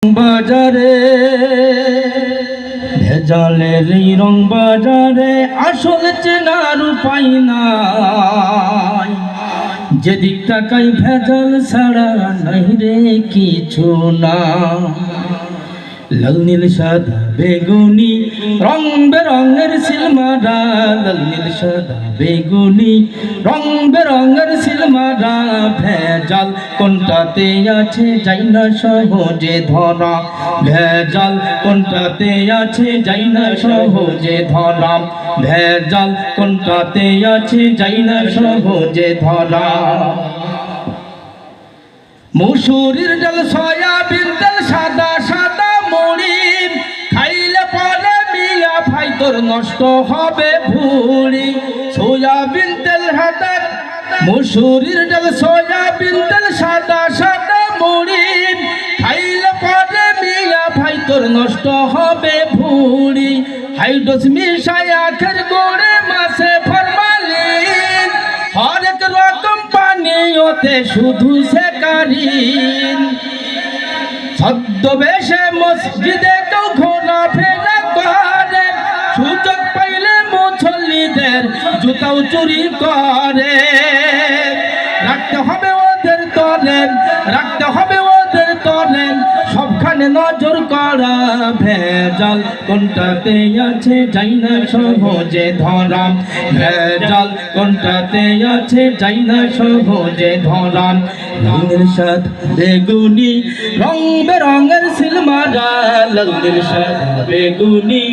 বাজারে ভেজালের এই রং বাজারে আসল চেনার উপায় নাই। যেদিক তাকাই ভেজাল ছাড়া নাই রে কিছু না। লাল নীল সাদা বেগুনি রং বেরঙের সিলমারা, লাল নীল সাদা বেগুনি রং বেরঙের সিলমারা। ভেজাল কোনটাতে আছে যাই না সহজে ধরা, ভেজাল কোনটাতে আছে যাই না সহজে ধরা, ভেজাল কোনটাতে আছে যাই না সহজে ধরা। মুসুরির ডাল সয়াবিন তেল সাদা সাদা মুড়ি খাইলে পরে মিয়া ভাই তোর নষ্ট হবে ভুঁড়ি। সয়াবিন তেল সাদা মুসুরির ডাল সয়াবিন তেল সাদা সাদা মুড়ি খাইলে পরে মিয়া ভাই তোর নষ্ট হবে ভুঁড়ি। হাইড্রোস মিশাই আখের গোড়ে মাছে ফরমালিন, হরেক রকম পানীয়তে শুধু সেকারিন। ছদ্মবেশে মসজিদে কেউ ঘোরাফেরা করে, সুযোগ পাইলে মুসল্লিদের জুতাও চুরি করে। রাখতে হবে ওদের তরে, রাখতে হবে ওদের তরে, সবখানে নজর করা। ভেজাল কোনটাতে আছে যাই না সহজে ধরা, ভেজাল কোনটাতে আছে যাই না সহজে ধরা। লাল সাদা বেগুনি রং বেরঙের সিলমারা, লাল সাদা বেগুনি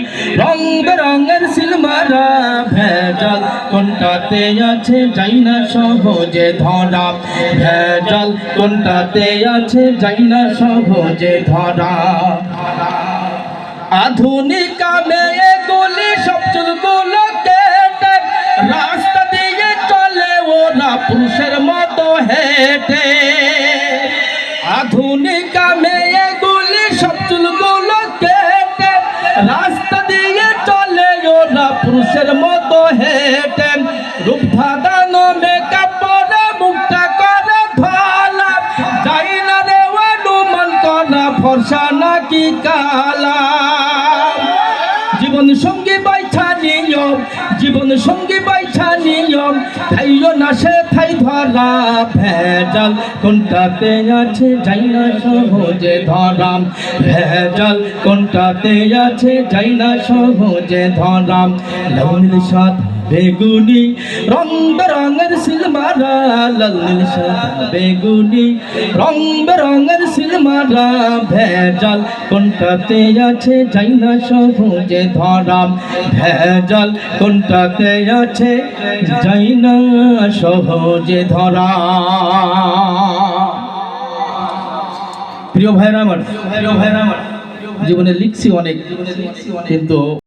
রং বেরঙের সিলমারা। ভেজাল কোনটাতে আছে যাই না সহজে ধরা, ভেজাল কোনটাতে আছে যাই না সহজে ধরা। আধুনিক মেয়ে গুলি সব চুলগুলো কেটে রাস্তা দিয়ে চলে ওরা পুরুষের মতো হেঁটে। আধুনিক মেয়ে গুলি সব চুলগুলো কেটে রাস্তা দিয়ে চলে ওরা পুরুষের মতো হেঁটে। রূপ ধাঁধানো মেকআপ পরে মুখটা করে ভালা, যাই না রে অনুমান করা ফর্সা নাকি কালা। জীবন সঙ্গী বাইছা নিয়ম, জীবন সঙ্গী বাইছা নিয়ম, খাইও না সে খাই ধরা। ভেজাল কোনটাতে আছে যাই না সহজে ধরা, ভেজাল কোনটাতে আছে যাই না সহজে ধরা। লাল সাদা বেগুনি রং বেরঙের সিলমারা, লাল সাদা বেগুনি রং বেরঙের সিলমারা। ভেজাল কোনটাতে আছে যাই না সহজে ধরা, ভেজাল কোনটাতে আছে যাই না সহজে ধরা। প্রিয় ভাইরা আমার, প্রিয় ভাইরা আমার, জীবনে লিখছি অনেক কিন্তু